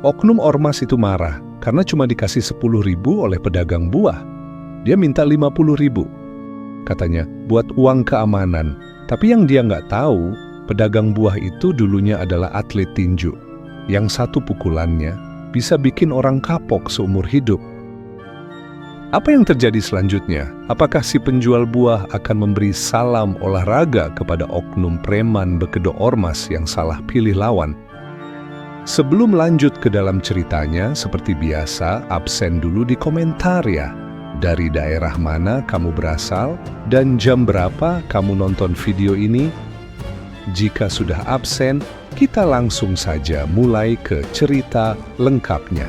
Oknum ormas itu marah karena cuma dikasih 10.000 oleh pedagang buah. Dia minta 50.000. Katanya, buat uang keamanan. Tapi yang dia nggak tahu, pedagang buah itu dulunya adalah atlet tinju. Yang satu pukulannya bisa bikin orang kapok seumur hidup. Apa yang terjadi selanjutnya? Apakah si penjual buah akan memberi salam olahraga kepada oknum preman berkedok ormas yang salah pilih lawan? Sebelum lanjut ke dalam ceritanya, seperti biasa, absen dulu di komentar ya. Dari daerah mana kamu berasal dan jam berapa kamu nonton video ini? Jika sudah absen, kita langsung saja mulai ke cerita lengkapnya.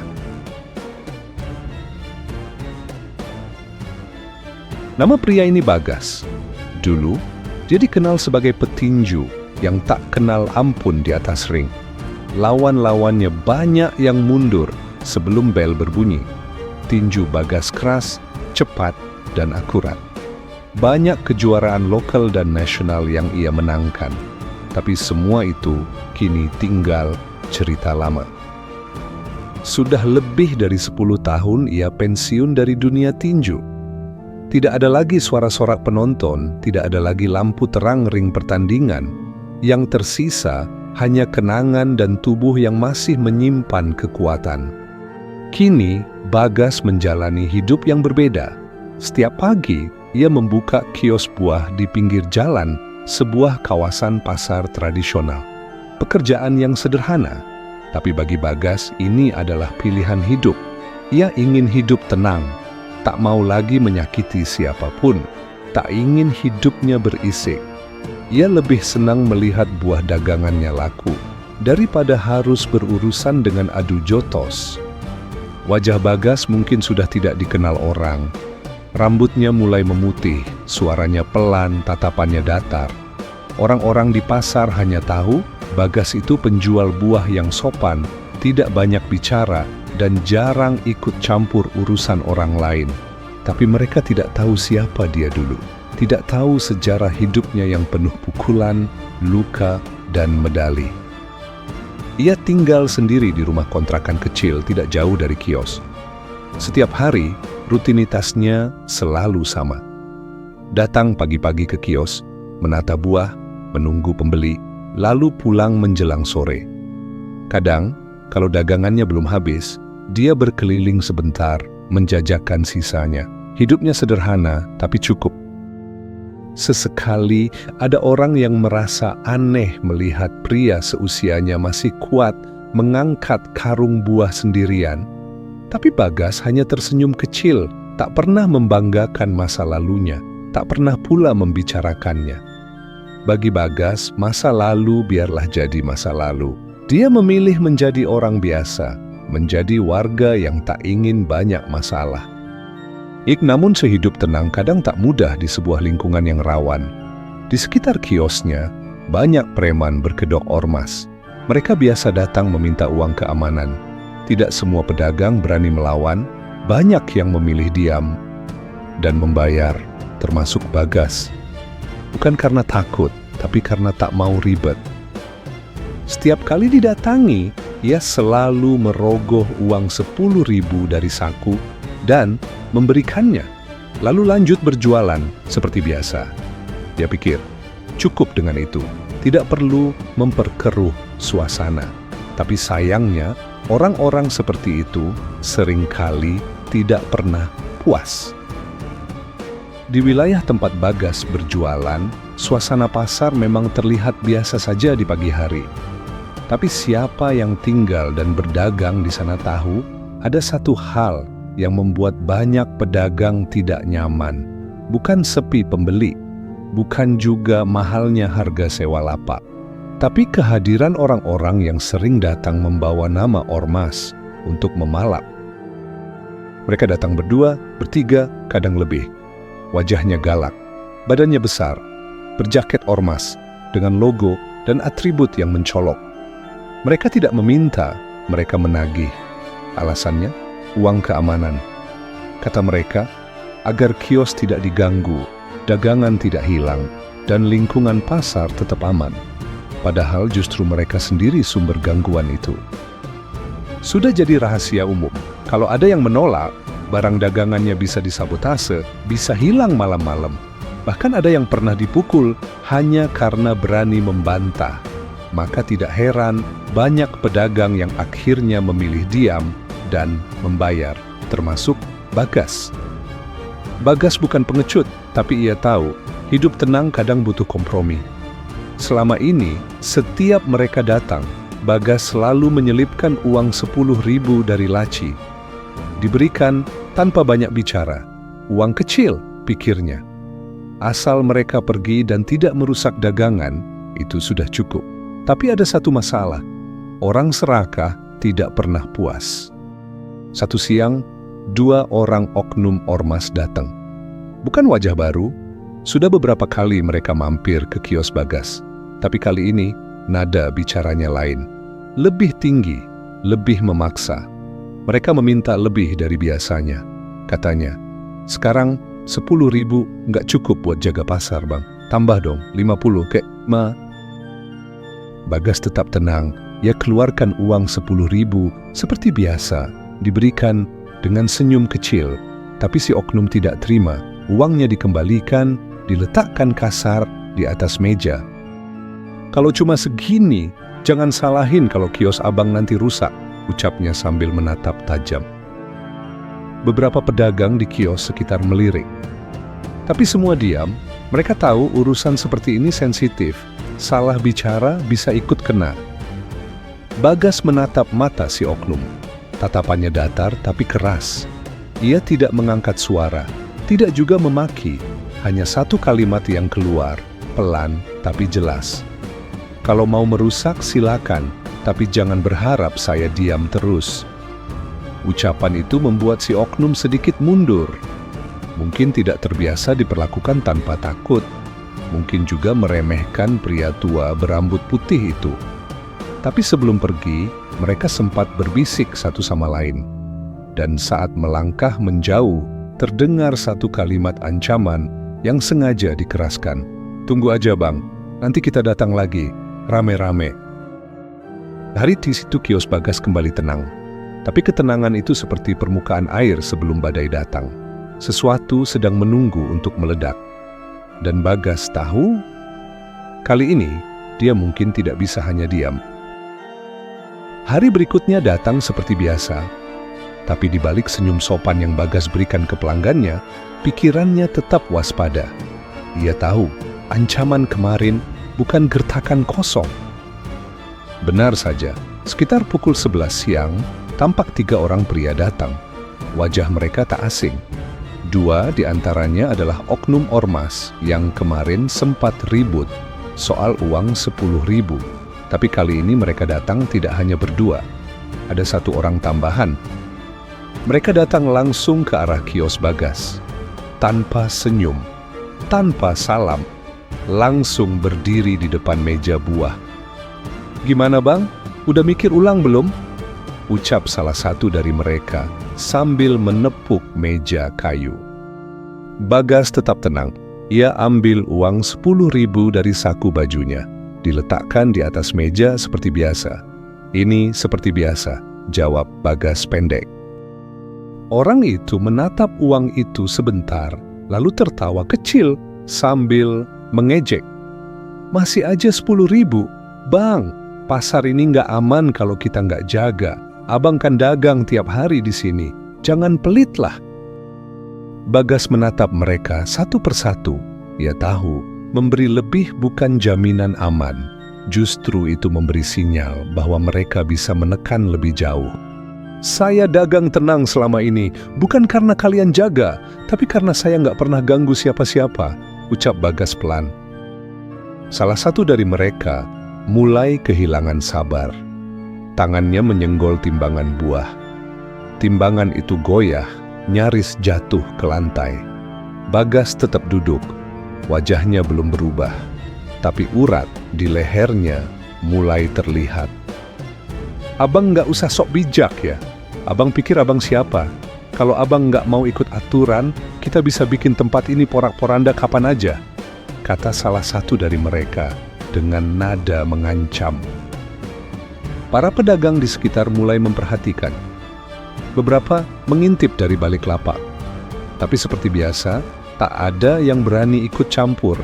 Nama pria ini Bagas. Dulu, dia dikenal sebagai petinju yang tak kenal ampun di atas ring. Lawan-lawannya banyak yang mundur sebelum bel berbunyi. Tinju Bagas keras, cepat, dan akurat. Banyak kejuaraan lokal dan nasional yang ia menangkan. Tapi semua itu kini tinggal cerita lama. Sudah lebih dari 10 tahun ia pensiun dari dunia tinju. Tidak ada lagi suara sorak penonton, tidak ada lagi lampu terang ring pertandingan. Yang tersisa hanya kenangan dan tubuh yang masih menyimpan kekuatan. Kini, Bagas menjalani hidup yang berbeda. Setiap pagi, ia membuka kios buah di pinggir jalan, sebuah kawasan pasar tradisional. Pekerjaan yang sederhana, tapi bagi Bagas ini adalah pilihan hidup. Ia ingin hidup tenang, tak mau lagi menyakiti siapapun, tak ingin hidupnya berisik. Ia lebih senang melihat buah dagangannya laku daripada harus berurusan dengan adu jotos. Wajah Bagas mungkin sudah tidak dikenal orang. Rambutnya mulai memutih, suaranya pelan, tatapannya datar. Orang-orang di pasar hanya tahu Bagas itu penjual buah yang sopan, tidak banyak bicara, dan jarang ikut campur urusan orang lain. Tapi mereka tidak tahu siapa dia dulu. Tidak tahu sejarah hidupnya yang penuh pukulan, luka, dan medali. Ia tinggal sendiri di rumah kontrakan kecil tidak jauh dari kios. Setiap hari, rutinitasnya selalu sama. Datang pagi-pagi ke kios, menata buah, menunggu pembeli, lalu pulang menjelang sore. Kadang, kalau dagangannya belum habis, dia berkeliling sebentar, menjajakan sisanya. Hidupnya sederhana, tapi cukup. Sesekali ada orang yang merasa aneh melihat pria seusianya masih kuat mengangkat karung buah sendirian. Tapi Bagas hanya tersenyum kecil, tak pernah membanggakan masa lalunya, tak pernah pula membicarakannya. Bagi Bagas, masa lalu biarlah jadi masa lalu. Dia memilih menjadi orang biasa, menjadi warga yang tak ingin banyak masalah. Namun sehidup tenang kadang tak mudah di sebuah lingkungan yang rawan. Di sekitar kiosnya, banyak preman berkedok ormas. Mereka biasa datang meminta uang keamanan. Tidak semua pedagang berani melawan, banyak yang memilih diam dan membayar, termasuk Bagas. Bukan karena takut, tapi karena tak mau ribet. Setiap kali didatangi, ia selalu merogoh uang 10.000 dari saku dan memberikannya, lalu lanjut berjualan seperti biasa. Dia pikir, cukup dengan itu, tidak perlu memperkeruh suasana. Tapi sayangnya, orang-orang seperti itu seringkali tidak pernah puas. Di wilayah tempat Bagas berjualan, suasana pasar memang terlihat biasa saja di pagi hari. Tapi siapa yang tinggal dan berdagang di sana tahu, ada satu hal yang membuat banyak pedagang tidak nyaman. Bukan sepi pembeli, bukan juga mahalnya harga sewa lapak, tapi kehadiran orang-orang yang sering datang membawa nama ormas untuk memalak. Mereka datang berdua, bertiga, kadang lebih. Wajahnya galak, badannya besar, berjaket ormas dengan logo dan atribut yang mencolok. Mereka tidak meminta, mereka menagih. Alasannya, uang keamanan. Kata mereka, agar kios tidak diganggu, dagangan tidak hilang, dan lingkungan pasar tetap aman. Padahal justru mereka sendiri sumber gangguan itu. Sudah jadi rahasia umum. Kalau ada yang menolak, barang dagangannya bisa disabotase, bisa hilang malam-malam. Bahkan ada yang pernah dipukul hanya karena berani membantah. Maka tidak heran banyak pedagang yang akhirnya memilih diam dan membayar, termasuk Bagas. Bagas bukan pengecut, tapi ia tahu hidup tenang kadang butuh kompromi. Selama ini, setiap mereka datang, Bagas selalu menyelipkan uang 10.000 dari laci. Diberikan tanpa banyak bicara. Uang kecil, pikirnya. Asal mereka pergi dan tidak merusak dagangan, itu sudah cukup. Tapi ada satu masalah. Orang serakah tidak pernah puas. Satu siang, 2 orang oknum ormas datang. Bukan wajah baru. Sudah beberapa kali mereka mampir ke kios Bagas. Tapi kali ini, nada bicaranya lain. Lebih tinggi, lebih memaksa. Mereka meminta lebih dari biasanya. Katanya, sekarang 10.000 nggak cukup buat jaga pasar, Bang. Tambah dong, 50 kek, Ma. Bagas tetap tenang. Ia keluarkan uang 10.000 seperti biasa. Diberikan dengan senyum kecil. Tapi si oknum tidak terima. Uangnya dikembalikan, diletakkan kasar di atas meja. Kalau cuma segini, jangan salahin kalau kios abang nanti rusak, ucapnya sambil menatap tajam. Beberapa pedagang di kios sekitar melirik. Tapi semua diam, mereka tahu urusan seperti ini sensitif. Salah bicara bisa ikut kena. Bagas menatap mata si oknum. Tatapannya datar tapi keras. Ia tidak mengangkat suara, tidak juga memaki. Hanya satu kalimat yang keluar, pelan tapi jelas. Kalau mau merusak silakan, tapi jangan berharap saya diam terus. Ucapan itu membuat si oknum sedikit mundur. Mungkin tidak terbiasa diperlakukan tanpa takut. Mungkin juga meremehkan pria tua berambut putih itu. Tapi sebelum pergi, mereka sempat berbisik satu sama lain. Dan saat melangkah menjauh, terdengar satu kalimat ancaman yang sengaja dikeraskan. Tunggu aja, Bang. Nanti kita datang lagi. Rame-rame. Hari di situ kios Bagas kembali tenang. Tapi ketenangan itu seperti permukaan air sebelum badai datang. Sesuatu sedang menunggu untuk meledak. Dan Bagas tahu, kali ini dia mungkin tidak bisa hanya diam. Hari berikutnya datang seperti biasa. Tapi di balik senyum sopan yang Bagas berikan ke pelanggannya, pikirannya tetap waspada. Ia tahu, ancaman kemarin bukan gertakan kosong. Benar saja, sekitar pukul 11 siang, tampak 3 orang pria datang. Wajah mereka tak asing. 2 di antaranya adalah oknum ormas yang kemarin sempat ribut soal uang 10.000. Tapi kali ini mereka datang tidak hanya berdua. Ada 1 orang tambahan. Mereka datang langsung ke arah kios Bagas. Tanpa senyum, tanpa salam. Langsung berdiri di depan meja buah. Gimana, Bang? Udah mikir ulang belum? Ucap salah satu dari mereka sambil menepuk meja kayu. Bagas tetap tenang. Ia ambil uang 10.000 dari saku bajunya. Diletakkan di atas meja seperti biasa. Ini seperti biasa, jawab Bagas pendek. Orang itu menatap uang itu sebentar, lalu tertawa kecil sambil mengejek. Masih aja 10.000, Bang. Pasar ini nggak aman kalau kita nggak jaga. Abang kan dagang tiap hari di sini. Jangan pelitlah. Bagas menatap mereka satu persatu. Ia tahu, memberi lebih bukan jaminan aman. Justru itu memberi sinyal bahwa mereka bisa menekan lebih jauh. Saya dagang tenang selama ini, bukan karena kalian jaga, tapi karena saya nggak pernah ganggu siapa-siapa, ucap Bagas pelan. Salah satu dari mereka mulai kehilangan sabar. Tangannya menyenggol timbangan buah. Timbangan itu goyah, nyaris jatuh ke lantai. Bagas tetap duduk. Wajahnya belum berubah. Tapi urat di lehernya mulai terlihat. Abang nggak usah sok bijak ya. Abang pikir abang siapa? Kalau abang nggak mau ikut aturan, kita bisa bikin tempat ini porak-poranda kapan aja, kata salah satu dari mereka dengan nada mengancam. Para pedagang di sekitar mulai memperhatikan. Beberapa mengintip dari balik lapak. Tapi seperti biasa, tak ada yang berani ikut campur.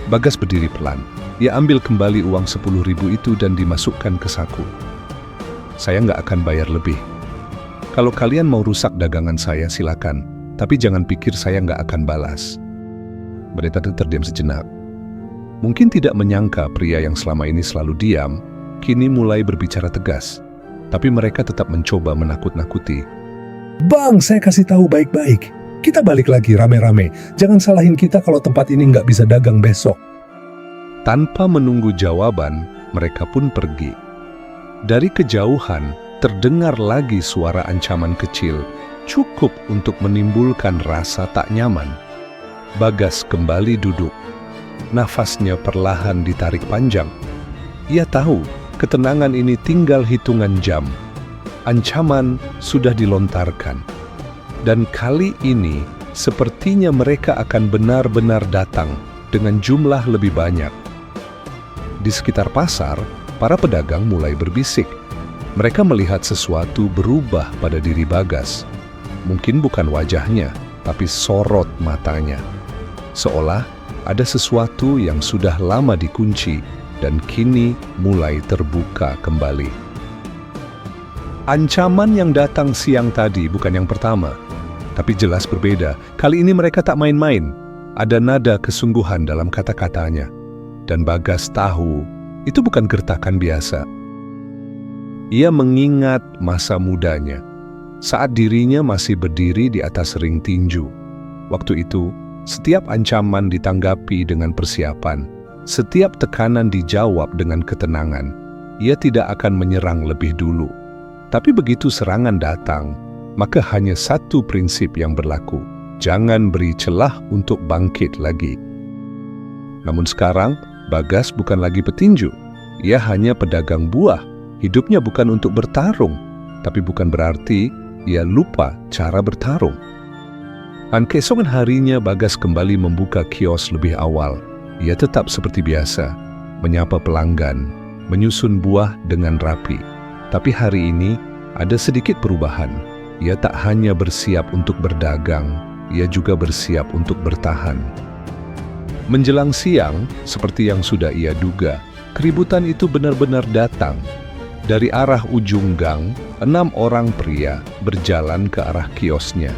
Bagas berdiri pelan. Ia ambil kembali uang 10.000 itu dan dimasukkan ke saku. Saya nggak akan bayar lebih. Kalau kalian mau rusak dagangan saya, silakan. Tapi jangan pikir saya nggak akan balas. Mereka terdiam sejenak. Mungkin tidak menyangka pria yang selama ini selalu diam, kini mulai berbicara tegas. Tapi mereka tetap mencoba menakut-nakuti. Bang, saya kasih tahu baik-baik. Kita balik lagi rame-rame. Jangan salahin kita kalau tempat ini nggak bisa dagang besok. Tanpa menunggu jawaban, mereka pun pergi. Dari kejauhan, terdengar lagi suara ancaman kecil, cukup untuk menimbulkan rasa tak nyaman. Bagas kembali duduk. Nafasnya perlahan ditarik panjang. Ia tahu ketenangan ini tinggal hitungan jam. Ancaman sudah dilontarkan. Dan kali ini, sepertinya mereka akan benar-benar datang dengan jumlah lebih banyak. Di sekitar pasar, para pedagang mulai berbisik. Mereka melihat sesuatu berubah pada diri Bagas. Mungkin bukan wajahnya, tapi sorot matanya. Seolah ada sesuatu yang sudah lama dikunci dan kini mulai terbuka kembali. Ancaman yang datang siang tadi bukan yang pertama, tapi jelas berbeda. Kali ini mereka tak main-main. Ada nada kesungguhan dalam kata-katanya. Dan Bagas tahu itu bukan gertakan biasa. Ia mengingat masa mudanya, saat dirinya masih berdiri di atas ring tinju. Waktu itu, setiap ancaman ditanggapi dengan persiapan, setiap tekanan dijawab dengan ketenangan. Ia tidak akan menyerang lebih dulu. Tapi begitu serangan datang, maka hanya satu prinsip yang berlaku. Jangan beri celah untuk bangkit lagi. Namun sekarang, Bagas bukan lagi petinju. Ia hanya pedagang buah. Hidupnya bukan untuk bertarung, tapi bukan berarti ia lupa cara bertarung. Dan keesokan harinya Bagas kembali membuka kios lebih awal. Ia tetap seperti biasa, menyapa pelanggan, menyusun buah dengan rapi. Tapi hari ini ada sedikit perubahan. Ia tak hanya bersiap untuk berdagang, ia juga bersiap untuk bertahan. Menjelang siang, seperti yang sudah ia duga, keributan itu benar-benar datang. Dari arah ujung gang, 6 orang pria berjalan ke arah kiosnya.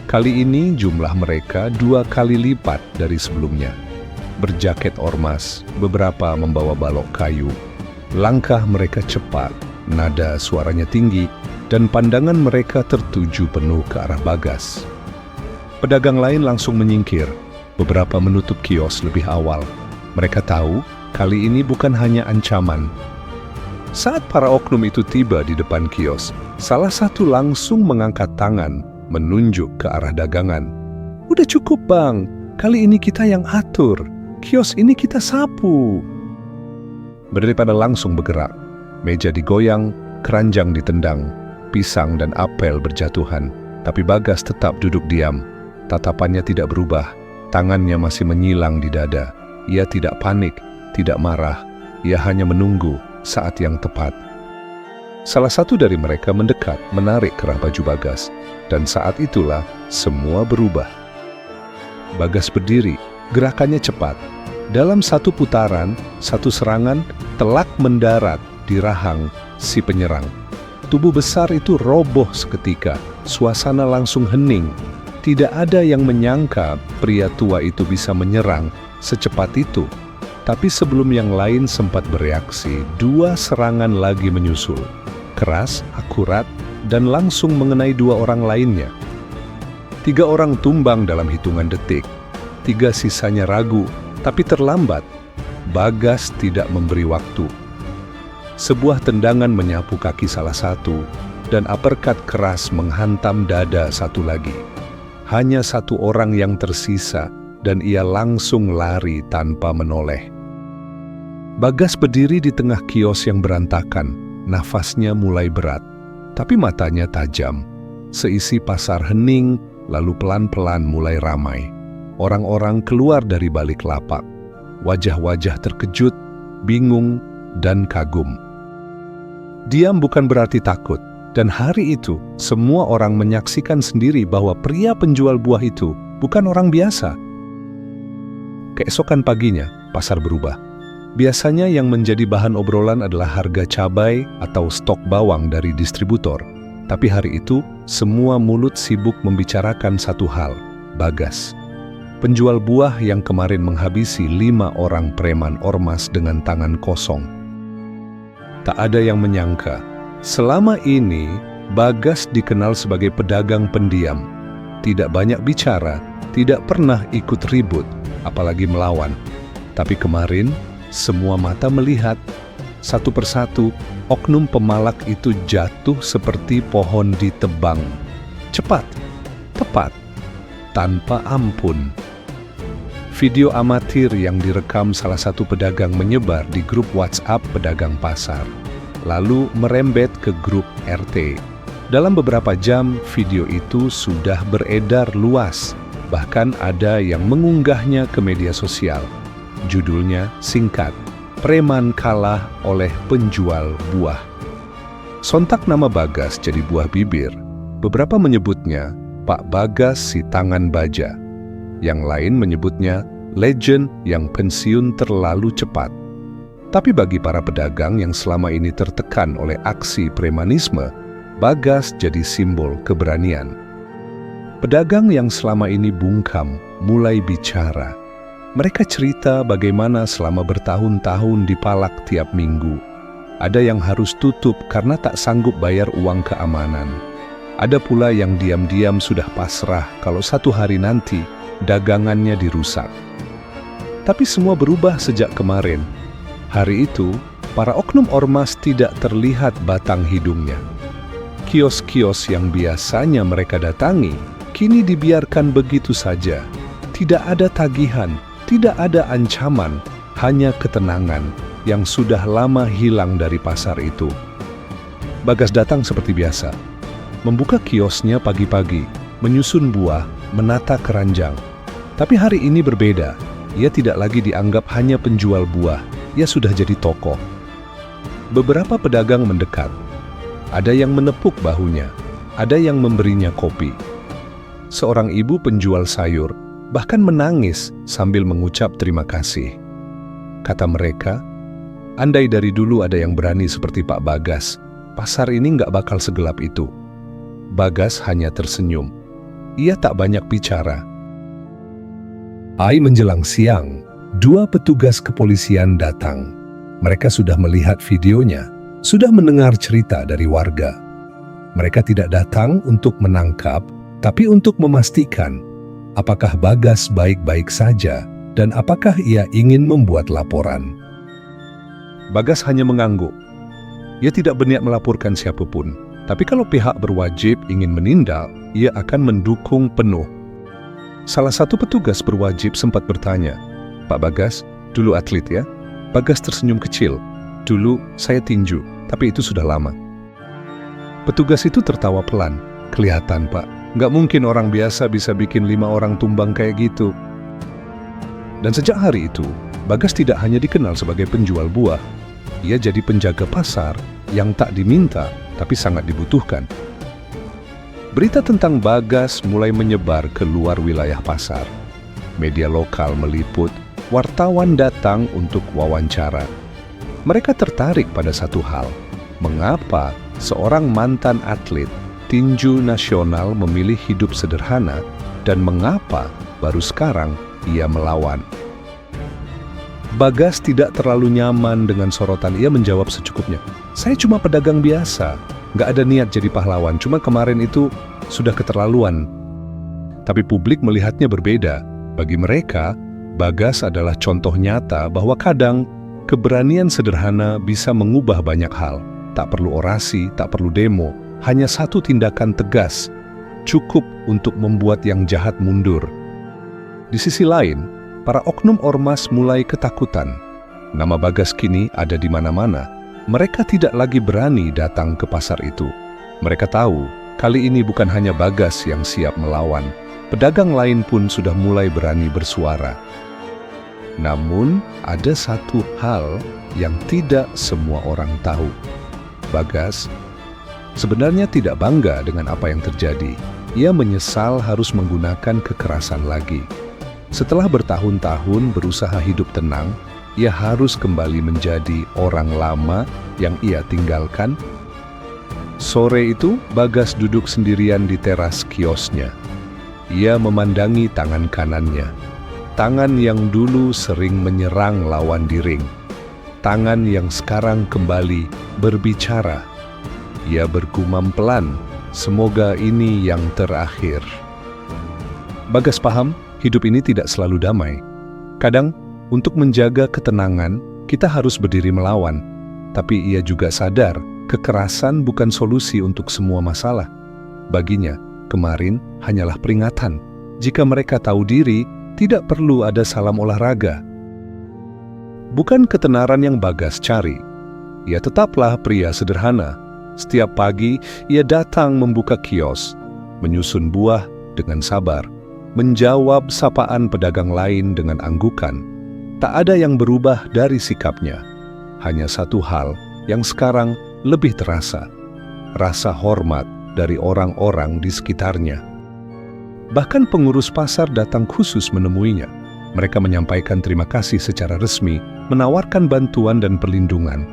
Kali ini jumlah mereka 2 kali lipat dari sebelumnya. Berjaket ormas, beberapa membawa balok kayu. Langkah mereka cepat, nada suaranya tinggi, dan pandangan mereka tertuju penuh ke arah Bagas. Pedagang lain langsung menyingkir. Beberapa menutup kios lebih awal. Mereka tahu kali ini bukan hanya ancaman. Saat para oknum itu tiba di depan kios, salah satu langsung mengangkat tangan, menunjuk ke arah dagangan. Udah cukup bang, kali ini kita yang atur. Kios ini kita sapu. Daripada langsung bergerak, meja digoyang, keranjang ditendang, pisang dan apel berjatuhan. Tapi Bagas tetap duduk diam. Tatapannya tidak berubah. Tangannya masih menyilang di dada. Ia tidak panik, tidak marah. Ia hanya menunggu saat yang tepat. Salah satu dari mereka mendekat, menarik kerah baju Bagas. Dan saat itulah semua berubah. Bagas berdiri, gerakannya cepat. Dalam satu putaran, satu serangan telak mendarat di rahang si penyerang. Tubuh besar itu roboh seketika. Suasana langsung hening. Tidak ada yang menyangka pria tua itu bisa menyerang secepat itu. Tapi sebelum yang lain sempat bereaksi, 2 serangan lagi menyusul. Keras, akurat, dan langsung mengenai 2 orang lainnya. 3 orang tumbang dalam hitungan detik. 3 sisanya ragu, tapi terlambat. Bagas tidak memberi waktu. Sebuah tendangan menyapu kaki salah satu, dan uppercut keras menghantam dada satu lagi. Hanya 1 orang yang tersisa, dan ia langsung lari tanpa menoleh. Bagas berdiri di tengah kios yang berantakan, nafasnya mulai berat, tapi matanya tajam. Seisi pasar hening, lalu pelan-pelan mulai ramai. Orang-orang keluar dari balik lapak. Wajah-wajah terkejut, bingung, dan kagum. Diam bukan berarti takut, dan hari itu semua orang menyaksikan sendiri bahwa pria penjual buah itu bukan orang biasa. Keesokan paginya, pasar berubah. Biasanya yang menjadi bahan obrolan adalah harga cabai atau stok bawang dari distributor. Tapi hari itu, semua mulut sibuk membicarakan satu hal, Bagas. Penjual buah yang kemarin menghabisi 5 orang preman ormas dengan tangan kosong. Tak ada yang menyangka, selama ini Bagas dikenal sebagai pedagang pendiam. Tidak banyak bicara, tidak pernah ikut ribut, apalagi melawan. Tapi kemarin, semua mata melihat, satu persatu, oknum pemalak itu jatuh seperti pohon ditebang. Cepat, tepat, tanpa ampun. Video amatir yang direkam salah satu pedagang menyebar di grup WhatsApp pedagang pasar, lalu merembet ke grup RT. Dalam beberapa jam, video itu sudah beredar luas, bahkan ada yang mengunggahnya ke media sosial. Judulnya singkat, "Preman kalah oleh penjual buah." Sontak nama Bagas jadi buah bibir. Beberapa menyebutnya Pak Bagas si tangan baja. Yang lain menyebutnya legend yang pensiun terlalu cepat. Tapi bagi para pedagang yang selama ini tertekan oleh aksi premanisme, Bagas jadi simbol keberanian. Pedagang yang selama ini bungkam mulai bicara. Mereka cerita bagaimana selama bertahun-tahun dipalak tiap minggu. Ada yang harus tutup karena tak sanggup bayar uang keamanan. Ada pula yang diam-diam sudah pasrah kalau satu hari nanti dagangannya dirusak. Tapi semua berubah sejak kemarin. Hari itu, para oknum ormas tidak terlihat batang hidungnya. Kios-kios yang biasanya mereka datangi, kini dibiarkan begitu saja. Tidak ada tagihan, tidak ada ancaman, hanya ketenangan yang sudah lama hilang dari pasar itu. Bagas datang seperti biasa. Membuka kiosnya pagi-pagi, menyusun buah, menata keranjang. Tapi hari ini berbeda. Ia tidak lagi dianggap hanya penjual buah. Ia sudah jadi tokoh. Beberapa pedagang mendekat. Ada yang menepuk bahunya. Ada yang memberinya kopi. Seorang ibu penjual sayur bahkan menangis sambil mengucap terima kasih. Kata mereka, andai dari dulu ada yang berani seperti Pak Bagas, pasar ini nggak bakal segelap itu. Bagas hanya tersenyum. Ia tak banyak bicara. Menjelang siang, 2 petugas kepolisian datang. Mereka sudah melihat videonya, sudah mendengar cerita dari warga. Mereka tidak datang untuk menangkap, tapi untuk memastikan apakah Bagas baik-baik saja dan apakah ia ingin membuat laporan. Bagas hanya mengangguk. Ia tidak berniat melaporkan siapapun, tapi kalau pihak berwajib ingin menindak, ia akan mendukung penuh. Salah satu petugas berwajib sempat bertanya, "Pak Bagas, dulu atlet ya?" Bagas tersenyum kecil. "Dulu saya tinju, tapi itu sudah lama." Petugas itu tertawa pelan. "Kelihatan Pak, nggak mungkin orang biasa bisa bikin 5 orang tumbang kayak gitu." Dan sejak hari itu, Bagas tidak hanya dikenal sebagai penjual buah. Ia jadi penjaga pasar yang tak diminta, tapi sangat dibutuhkan. Berita tentang Bagas mulai menyebar ke luar wilayah pasar. Media lokal meliput, wartawan datang untuk wawancara. Mereka tertarik pada satu hal. Mengapa seorang mantan atlet tinju nasional memilih hidup sederhana dan mengapa baru sekarang ia melawan? Bagas tidak terlalu nyaman dengan sorotan. Ia menjawab secukupnya. "Saya cuma pedagang biasa. Nggak ada niat jadi pahlawan, cuma kemarin itu sudah keterlaluan." Tapi publik melihatnya berbeda. Bagi mereka, Bagas adalah contoh nyata bahwa kadang keberanian sederhana bisa mengubah banyak hal. Tak perlu orasi, tak perlu demo, hanya satu tindakan tegas cukup untuk membuat yang jahat mundur. Di sisi lain, para oknum ormas mulai ketakutan. Nama Bagas kini ada di mana-mana. Mereka tidak lagi berani datang ke pasar itu. Mereka tahu, kali ini bukan hanya Bagas yang siap melawan. Pedagang lain pun sudah mulai berani bersuara. Namun, ada satu hal yang tidak semua orang tahu. Bagas sebenarnya tidak bangga dengan apa yang terjadi. Ia menyesal harus menggunakan kekerasan lagi. Setelah bertahun-tahun berusaha hidup tenang, ia harus kembali menjadi orang lama yang ia tinggalkan. Sore itu, Bagas duduk sendirian di teras kiosnya. Ia memandangi tangan kanannya. Tangan yang dulu sering menyerang lawan di ring. Tangan yang sekarang kembali berbicara. Ia bergumam pelan, semoga ini yang terakhir. Bagas paham, hidup ini tidak selalu damai. Kadang, untuk menjaga ketenangan, kita harus berdiri melawan. Tapi ia juga sadar, kekerasan bukan solusi untuk semua masalah. Baginya, kemarin hanyalah peringatan. Jika mereka tahu diri, tidak perlu ada salam olahraga. Bukan ketenaran yang Bagas cari. Ia tetaplah pria sederhana. Setiap pagi, ia datang membuka kios, menyusun buah dengan sabar, menjawab sapaan pedagang lain dengan anggukan. Tak ada yang berubah dari sikapnya. Hanya satu hal yang sekarang lebih terasa, rasa hormat dari orang-orang di sekitarnya. Bahkan pengurus pasar datang khusus menemuinya. Mereka menyampaikan terima kasih secara resmi, menawarkan bantuan dan perlindungan.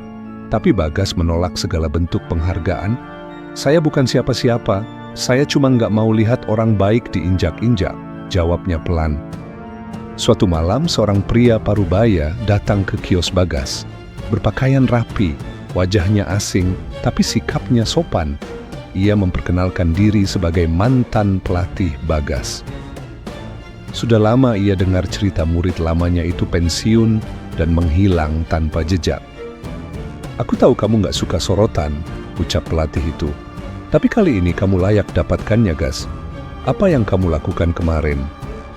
Tapi Bagas menolak segala bentuk penghargaan. Saya bukan siapa-siapa, saya cuma nggak mau lihat orang baik diinjak-injak, jawabnya pelan. Suatu malam, seorang pria parubaya datang ke kios Bagas. Berpakaian rapi, wajahnya asing, tapi sikapnya sopan. Ia memperkenalkan diri sebagai mantan pelatih Bagas. Sudah lama ia dengar cerita murid lamanya itu pensiun dan menghilang tanpa jejak. Aku tahu kamu nggak suka sorotan, ucap pelatih itu. Tapi kali ini kamu layak dapatkannya, Gas. Apa yang kamu lakukan kemarin,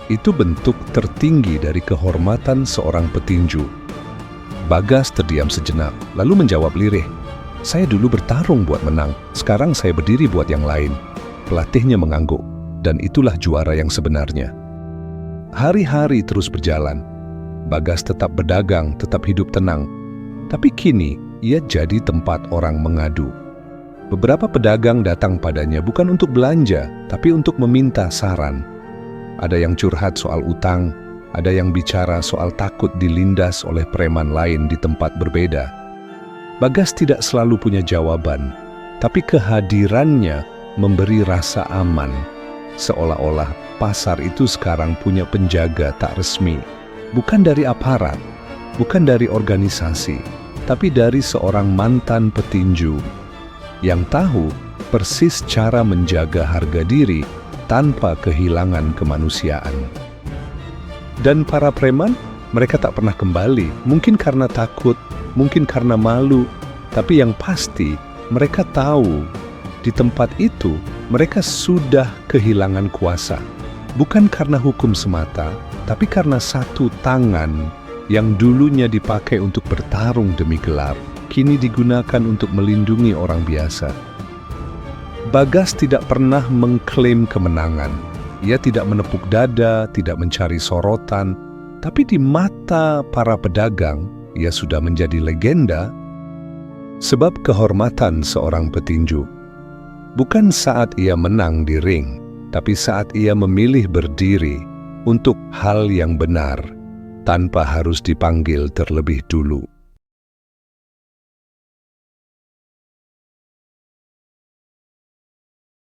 itu bentuk tertinggi dari kehormatan seorang petinju. Bagas terdiam sejenak, lalu menjawab lirih. Saya dulu bertarung buat menang, sekarang saya berdiri buat yang lain. Pelatihnya mengangguk, dan itulah juara yang sebenarnya. Hari-hari terus berjalan. Bagas tetap berdagang, tetap hidup tenang. Tapi kini, ia jadi tempat orang mengadu. Beberapa pedagang datang padanya bukan untuk belanja, tapi untuk meminta saran. Ada yang curhat soal utang, ada yang bicara soal takut dilindas oleh preman lain di tempat berbeda. Bagas tidak selalu punya jawaban, tapi kehadirannya memberi rasa aman. Seolah-olah pasar itu sekarang punya penjaga tak resmi. Bukan dari aparat, bukan dari organisasi, tapi dari seorang mantan petinju yang tahu persis cara menjaga harga diri tanpa kehilangan kemanusiaan. Dan para preman, mereka tak pernah kembali, mungkin karena takut, mungkin karena malu, tapi yang pasti mereka tahu di tempat itu mereka sudah kehilangan kuasa. Bukan karena hukum semata, tapi karena satu tangan yang dulunya dipakai untuk bertarung demi gelar, kini digunakan untuk melindungi orang biasa. Bagas tidak pernah mengklaim kemenangan. Ia tidak menepuk dada, tidak mencari sorotan, tapi di mata para pedagang, ia sudah menjadi legenda. Sebab kehormatan seorang petinju bukan saat ia menang di ring, tapi saat ia memilih berdiri untuk hal yang benar, tanpa harus dipanggil terlebih dulu.